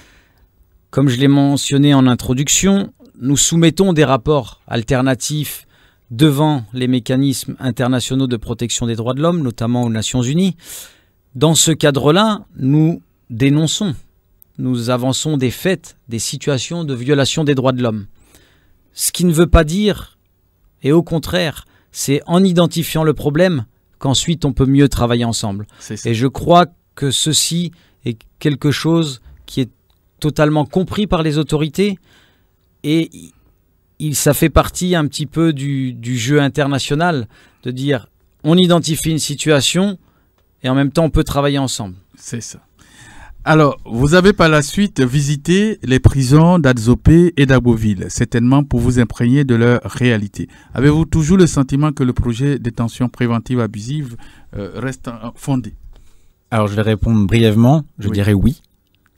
Comme je l'ai mentionné en introduction, nous soumettons des rapports alternatifs devant les mécanismes internationaux de protection des droits de l'homme, notamment aux Nations Unies. Dans ce cadre-là, nous dénonçons, nous avançons des faits, des situations de violation des droits de l'homme. Ce qui ne veut pas dire, et au contraire, c'est en identifiant le problème qu'ensuite on peut mieux travailler ensemble. Et je crois que ceci est quelque chose qui est totalement compris par les autorités et ça fait partie un petit peu du jeu international de dire on identifie une situation et en même temps on peut travailler ensemble. C'est ça. Alors, vous avez par la suite visité les prisons d'Adzopé et d'Agboville, certainement pour vous imprégner de leur réalité. Avez-vous toujours le sentiment que le projet de détention préventive abusive reste fondé? Alors, je vais répondre brièvement, je dirais oui.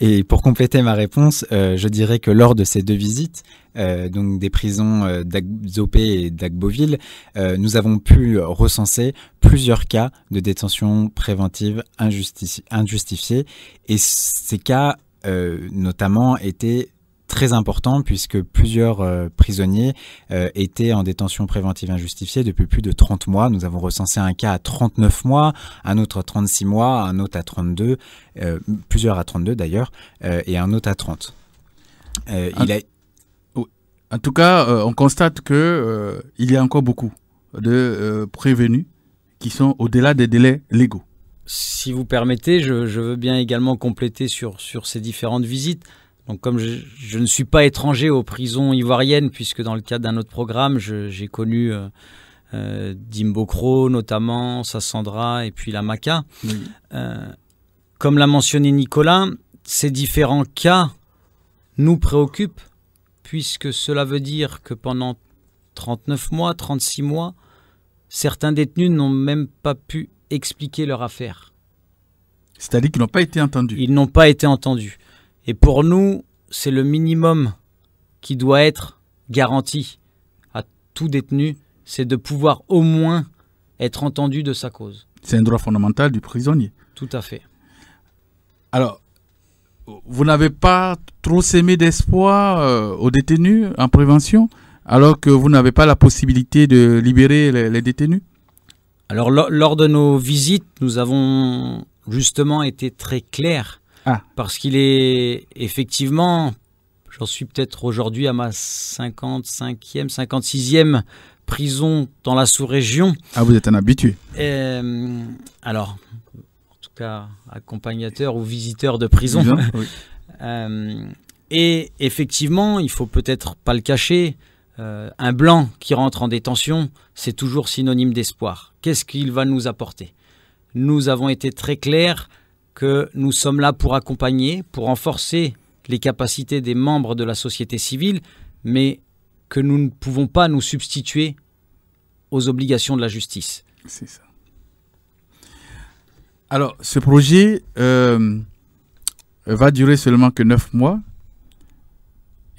Et pour compléter ma réponse, je dirais que lors de ces deux visites, donc des prisons d'Adzopé et d'Agboville, nous avons pu recenser plusieurs cas de détention préventive injustifiée. Et ces cas, notamment, étaient très importants puisque plusieurs prisonniers étaient en détention préventive injustifiée depuis plus de 30 mois. Nous avons recensé un cas à 39 mois, un autre à 36 mois, un autre à 32, plusieurs à 32 d'ailleurs, et un autre à 30. En tout cas, on constate que il y a encore beaucoup de prévenus qui sont au-delà des délais légaux. Si vous permettez, je veux bien également compléter sur ces différentes visites. Donc, comme je ne suis pas étranger aux prisons ivoiriennes, puisque dans le cadre d'un autre programme, j'ai connu Dimbokro notamment, Sassandra et puis la Maka. Oui. Comme l'a mentionné Nicolas, ces différents cas nous préoccupent, puisque cela veut dire que pendant 39 mois, 36 mois, certains détenus n'ont même pas pu expliquer leur affaire. C'est-à-dire qu'ils n'ont pas été entendus. Ils n'ont pas été entendus. Et pour nous, c'est le minimum qui doit être garanti à tout détenu, c'est de pouvoir au moins être entendu de sa cause. C'est un droit fondamental du prisonnier. Tout à fait. Alors, vous n'avez pas trop sémé d'espoir aux détenus en prévention, alors que vous n'avez pas la possibilité de libérer les détenus? Alors, lors de nos visites, nous avons justement été très clairs. Parce qu'il est effectivement, j'en suis peut-être aujourd'hui à ma 55e, 56e prison dans la sous-région. Ah, vous êtes un habitué. Alors, en tout cas, accompagnateur ou visiteur de prison. Oui. Et effectivement, il faut peut-être pas le cacher, un blanc qui rentre en détention, c'est toujours synonyme d'espoir. Qu'est-ce qu'il va nous apporter? Nous avons été très clairs que nous sommes là pour accompagner, pour renforcer les capacités des membres de la société civile, mais que nous ne pouvons pas nous substituer aux obligations de la justice. C'est ça. Alors, ce projet va durer seulement que 9 mois,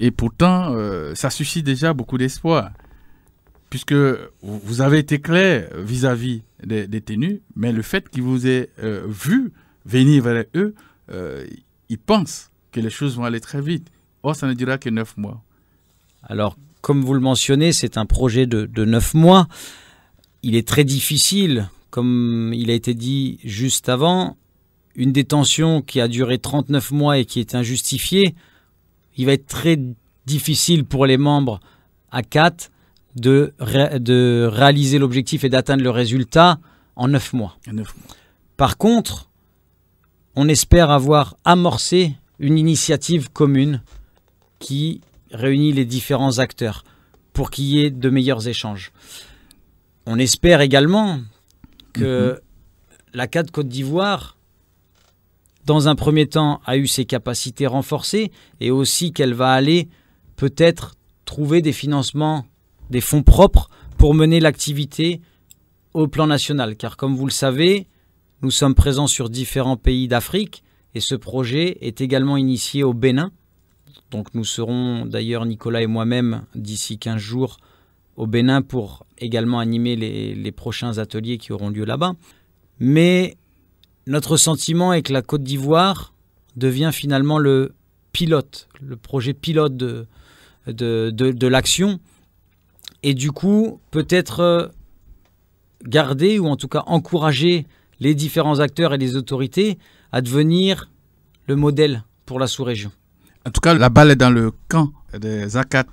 et pourtant, ça suscite déjà beaucoup d'espoir, puisque vous avez été clair vis-à-vis des détenus, mais le fait qu'ils vous aient vu venir vers eux, ils pensent que les choses vont aller très vite. Or, ça ne durera que 9 mois. Alors, comme vous le mentionnez, c'est un projet de 9 mois. Il est très difficile, comme il a été dit juste avant, une détention qui a duré 39 mois et qui est injustifiée, il va être très difficile pour les membres ACAT de réaliser l'objectif et d'atteindre le résultat en 9 mois. Par contre, on espère avoir amorcé une initiative commune qui réunit les différents acteurs pour qu'il y ait de meilleurs échanges. on espère également que la CAT Côte d'Ivoire, dans un premier temps, a eu ses capacités renforcées et aussi qu'elle va aller peut-être trouver des financements, des fonds propres pour mener l'activité au plan national. Car comme vous le savez, nous sommes présents sur différents pays d'Afrique et ce projet est également initié au Bénin. Donc nous serons d'ailleurs, Nicolas et moi-même, d'ici 15 jours au Bénin pour également animer les prochains ateliers qui auront lieu là-bas. Mais notre sentiment est que la Côte d'Ivoire devient finalement le pilote, le projet pilote de l'action. Et du coup, peut-être garder ou en tout cas encourager les différents acteurs et les autorités à devenir le modèle pour la sous-région. En tout cas, la balle est dans le camp des ACAT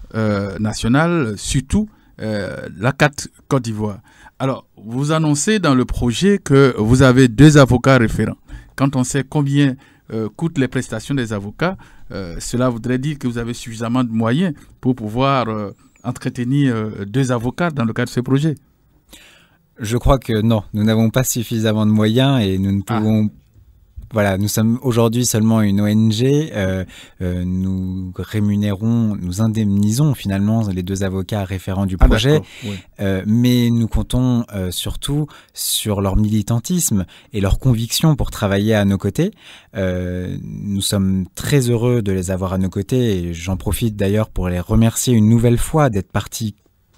nationales, surtout l'ACAT Côte d'Ivoire. Alors, vous annoncez dans le projet que vous avez 2 avocats référents. Quand on sait combien coûtent les prestations des avocats, cela voudrait dire que vous avez suffisamment de moyens pour pouvoir entretenir 2 avocats dans le cadre de ce projet. Je crois que non, nous n'avons pas suffisamment de moyens et nous ne pouvons... Voilà, nous sommes aujourd'hui seulement une ONG, nous rémunérons, nous indemnisons finalement les 2 avocats référents du projet, oui. Mais nous comptons surtout sur leur militantisme et leur conviction pour travailler à nos côtés. Nous sommes très heureux de les avoir à nos côtés et j'en profite d'ailleurs pour les remercier une nouvelle fois d'être partie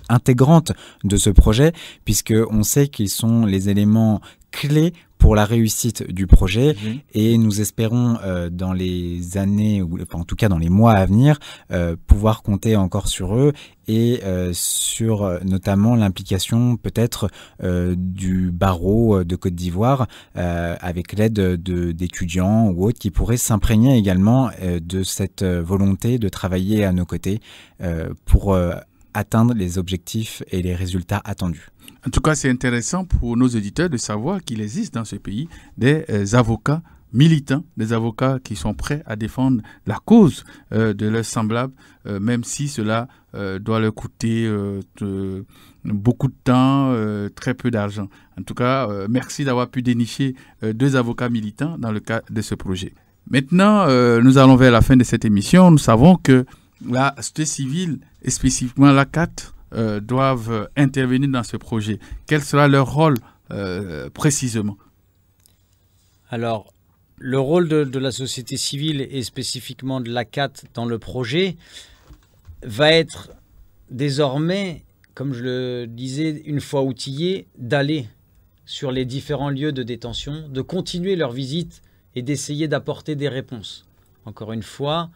intégrante de ce projet, puisqu'on sait qu'ils sont les éléments clés pour la réussite du projet et nous espérons dans les années, ou en tout cas dans les mois à venir, pouvoir compter encore sur eux et sur notamment l'implication peut-être du barreau de Côte d'Ivoire avec l'aide d'étudiants ou autres qui pourraient s'imprégner également de cette volonté de travailler à nos côtés pour atteindre les objectifs et les résultats attendus. En tout cas, c'est intéressant pour nos auditeurs de savoir qu'il existe dans ce pays des avocats militants, des avocats qui sont prêts à défendre la cause de leurs semblables, même si cela doit leur coûter beaucoup de temps, très peu d'argent. En tout cas, merci d'avoir pu dénicher 2 avocats militants dans le cadre de ce projet. Maintenant, nous allons vers la fin de cette émission. Nous savons que la société civile, et spécifiquement la CAT, doivent intervenir dans ce projet. Quel sera leur rôle précisément? Alors, le rôle de la société civile et spécifiquement de la CAT dans le projet va être désormais, comme je le disais, une fois outillés, d'aller sur les différents lieux de détention, de continuer leur visite et d'essayer d'apporter des réponses. Encore une fois,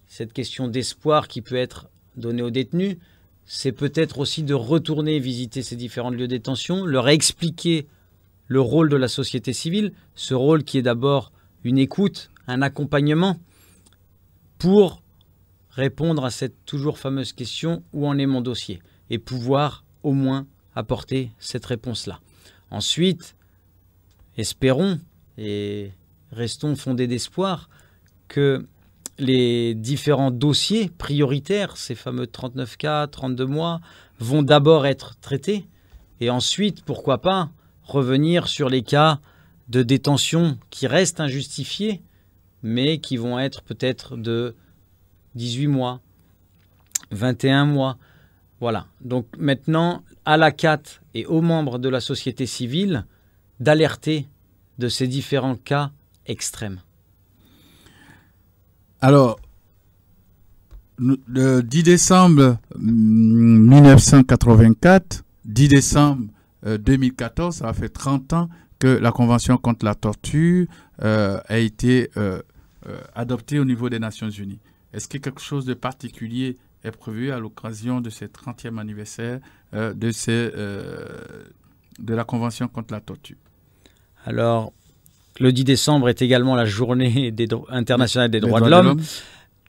cette question d'espoir qui peut être donnée aux détenus, c'est peut-être aussi de retourner visiter ces différents lieux de détention, leur expliquer le rôle de la société civile, ce rôle qui est d'abord une écoute, un accompagnement, pour répondre à cette toujours fameuse question « Où en est mon dossier ?» et pouvoir au moins apporter cette réponse-là. Ensuite, espérons et restons fondés d'espoir que les différents dossiers prioritaires, ces fameux 39 cas, 32 mois, vont d'abord être traités et ensuite, pourquoi pas, revenir sur les cas de détention qui restent injustifiés, mais qui vont être peut-être de 18 mois, 21 mois. Voilà. Donc maintenant, à la CAT et aux membres de la société civile d'alerter de ces différents cas extrêmes. Alors, le 10 décembre 1984, 10 décembre 2014, ça a fait 30 ans que la Convention contre la torture a été adoptée au niveau des Nations Unies. Est-ce que quelque chose de particulier est prévu à l'occasion de ce 30e anniversaire de la Convention contre la torture? Alors, le 10 décembre est également la journée internationale des droits de l'homme.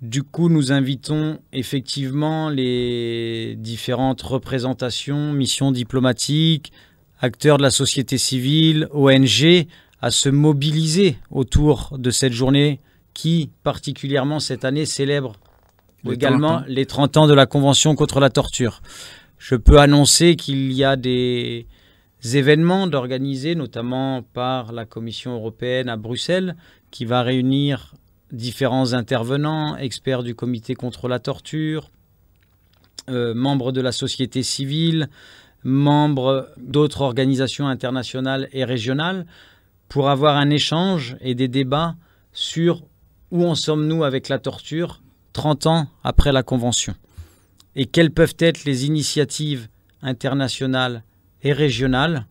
Du coup, nous invitons effectivement les différentes représentations, missions diplomatiques, acteurs de la société civile, ONG, à se mobiliser autour de cette journée qui, particulièrement cette année, célèbre également les 30 ans de la Convention contre la torture. Je peux annoncer qu'il y a des événements d'organiser, notamment par la Commission européenne à Bruxelles, qui va réunir différents intervenants, experts du comité contre la torture, membres de la société civile, membres d'autres organisations internationales et régionales, pour avoir un échange et des débats sur où en sommes-nous avec la torture 30 ans après la Convention et quelles peuvent être les initiatives internationales et régionales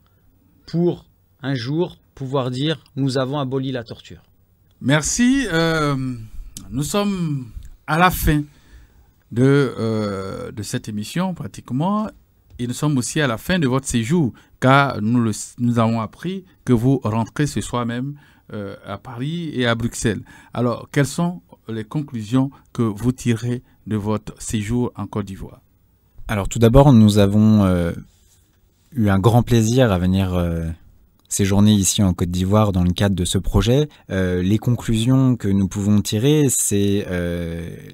pour un jour pouvoir dire nous avons aboli la torture. Merci. Nous sommes à la fin de cette émission pratiquement. Et nous sommes aussi à la fin de votre séjour, car nous avons appris que vous rentrez ce soir même à Paris et à Bruxelles. Alors, quelles sont les conclusions que vous tirez de votre séjour en Côte d'Ivoire? Alors, tout d'abord, nous avons eu un grand plaisir à venir séjourner ici en Côte d'Ivoire dans le cadre de ce projet. Les conclusions que nous pouvons tirer, c'est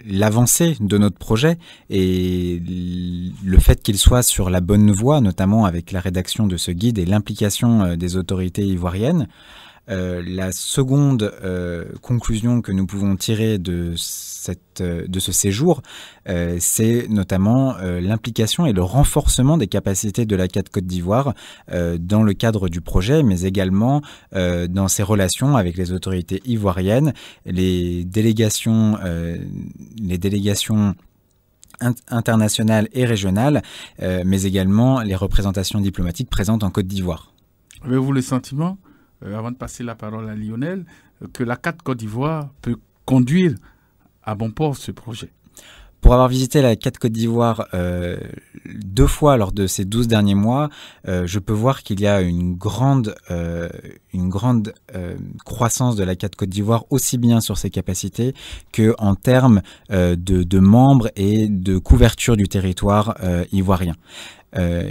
l'avancée de notre projet et le fait qu'il soit sur la bonne voie, notamment avec la rédaction de ce guide et l'implication des autorités ivoiriennes. La seconde conclusion que nous pouvons tirer de ce séjour, c'est notamment l'implication et le renforcement des capacités de l'ACAT Côte d'Ivoire dans le cadre du projet, mais également dans ses relations avec les autorités ivoiriennes, les délégations internationales et régionales, mais également les représentations diplomatiques présentes en Côte d'Ivoire. Avez-vous le sentiment, avant de passer la parole à Lionel, que l'ACAT Côte d'Ivoire peut conduire à bon port ce projet? Pour avoir visité la CAT Côte d'Ivoire 2 fois lors de ces 12 derniers mois, je peux voir qu'il y a une grande croissance de la CAT Côte d'Ivoire, aussi bien sur ses capacités qu'en termes de membres et de couverture du territoire ivoirien.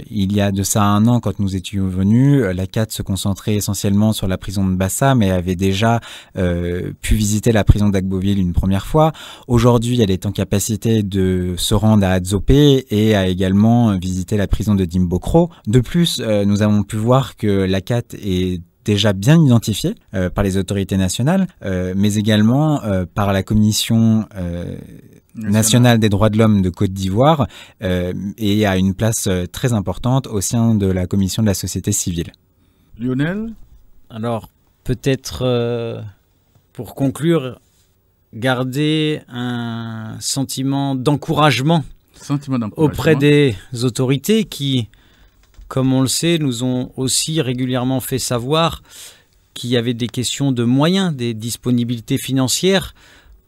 Il y a de ça 1 an, quand nous étions venus, la CAT se concentrait essentiellement sur la prison de Bassa, mais avait déjà pu visiter la prison d'Agboville une première fois. Aujourd'hui, elle est en capacité de se rendre à Adzopé et a également visité la prison de Dimbokro. De plus, nous avons pu voir que la CAT est déjà bien identifiée par les autorités nationales, mais également par la Commission nationale des droits de l'homme de Côte d'Ivoire et a une place très importante au sein de la commission de la société civile. Lionel? Alors, peut-être pour conclure, garder un sentiment d'encouragement auprès des autorités qui, comme on le sait, nous ont aussi régulièrement fait savoir qu'il y avait des questions de moyens, des disponibilités financières.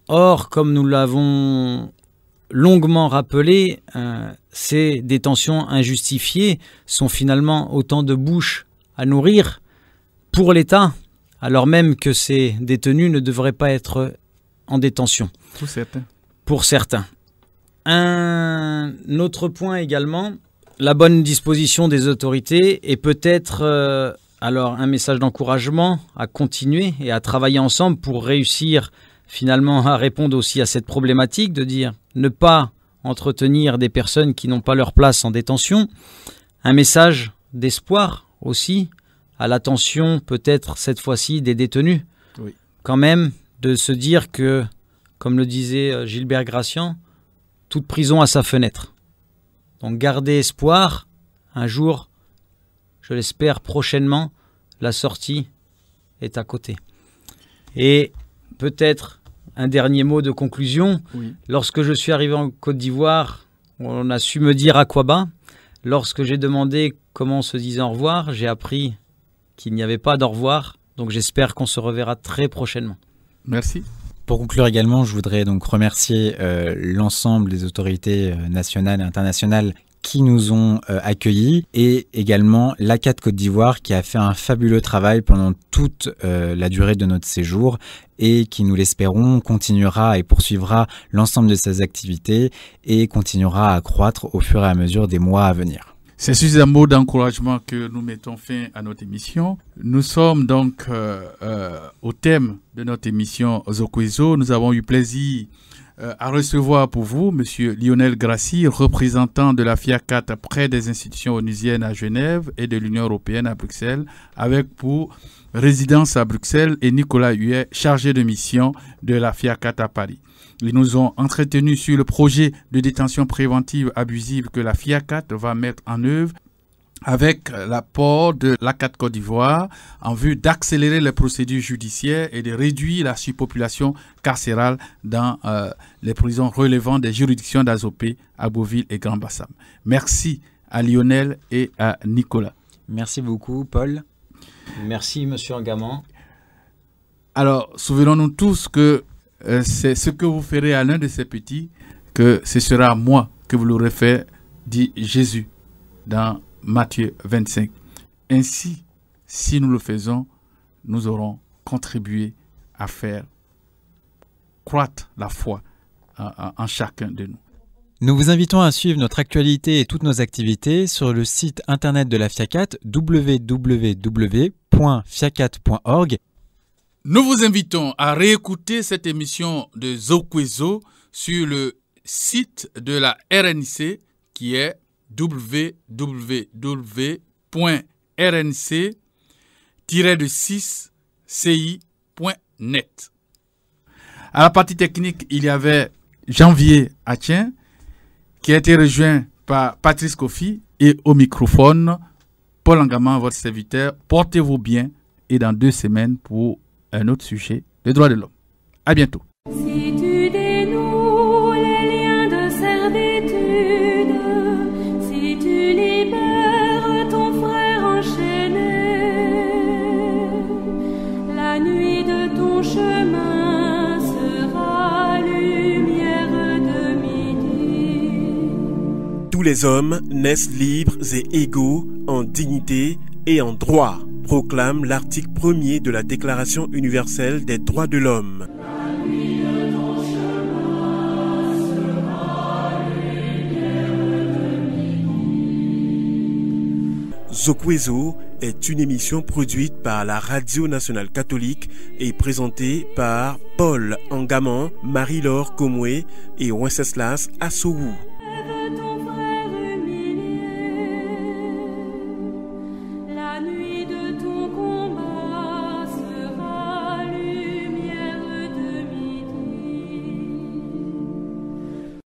Or, comme nous l'avons longuement rappelé, ces détentions injustifiées sont finalement autant de bouches à nourrir pour l'État, alors même que ces détenus ne devraient pas être en détention. Pour certains. Un autre point également, la bonne disposition des autorités et peut-être alors un message d'encouragement à continuer et à travailler ensemble pour réussir finalement à répondre aussi à cette problématique de dire ne pas entretenir des personnes qui n'ont pas leur place en détention. Un message d'espoir aussi à l'attention peut-être cette fois-ci des détenus. Oui. Quand même de se dire que, comme le disait Gilbert Gracian, toute prison a sa fenêtre. Donc garder espoir, un jour, je l'espère prochainement, la sortie est à côté. Et peut-être un dernier mot de conclusion. Oui. Lorsque je suis arrivé en Côte d'Ivoire, on a su me dire Akwaba. Lorsque j'ai demandé comment on se disait au revoir, j'ai appris qu'il n'y avait pas d'au revoir. Donc j'espère qu'on se reverra très prochainement. Merci. Pour conclure également, je voudrais donc remercier l'ensemble des autorités nationales et internationales qui nous ont accueillis et également l'ACAT Côte d'Ivoire qui a fait un fabuleux travail pendant toute la durée de notre séjour et qui, nous l'espérons, continuera et poursuivra l'ensemble de ses activités et continuera à croître au fur et à mesure des mois à venir. C'est sur ces mots d'encouragement que nous mettons fin à notre émission. Nous sommes donc au thème de notre émission Zokwezo. Nous avons eu plaisir à recevoir pour vous Monsieur Lionel Grassi, représentant de la FIACAT près des institutions onusiennes à Genève et de l'Union européenne à Bruxelles, avec pour résidence à Bruxelles, et Nicolas Huet, chargé de mission de la FIACAT à Paris. Ils nous ont entretenus sur le projet de détention préventive abusive que la FIACAT va mettre en œuvre avec l'apport de l'ACAT Côte d'Ivoire en vue d'accélérer les procédures judiciaires et de réduire la surpopulation carcérale dans les prisons relevant des juridictions d'Azopé, à Beauville et Grand Bassam. Merci à Lionel et à Nicolas. Merci beaucoup, Paul. Merci, monsieur Angaman. Alors, souvenons-nous tous que c'est ce que vous ferez à l'un de ces petits, que ce sera moi que vous l'aurez fait, dit Jésus dans Matthieu 25. Ainsi, si nous le faisons, nous aurons contribué à faire croître la foi en chacun de nous. Nous vous invitons à suivre notre actualité et toutes nos activités sur le site internet de la FIACAT, www.fiacat.org. Nous vous invitons à réécouter cette émission de Zokwezo sur le site de la RNC qui est www.rnc-6ci.net. À la partie technique, il y avait Janvier Atien qui a été rejoint par Patrice Kofi, et au microphone, Paul Angaman, votre serviteur. Portez-vous bien et dans 2 semaines pour un autre sujet, les droits de l'homme. À bientôt. Si tu dénoues les liens de servitude, si tu libères ton frère enchaîné, la nuit de ton chemin sera lumière de midi. Tous les hommes naissent libres et égaux en dignité et en droit, proclame l'article 1er de la Déclaration universelle des droits de l'homme. Zokwezo est une émission produite par la Radio nationale catholique et présentée par Paul Angaman, Marie-Laure Komwe et Wenceslas Assowu.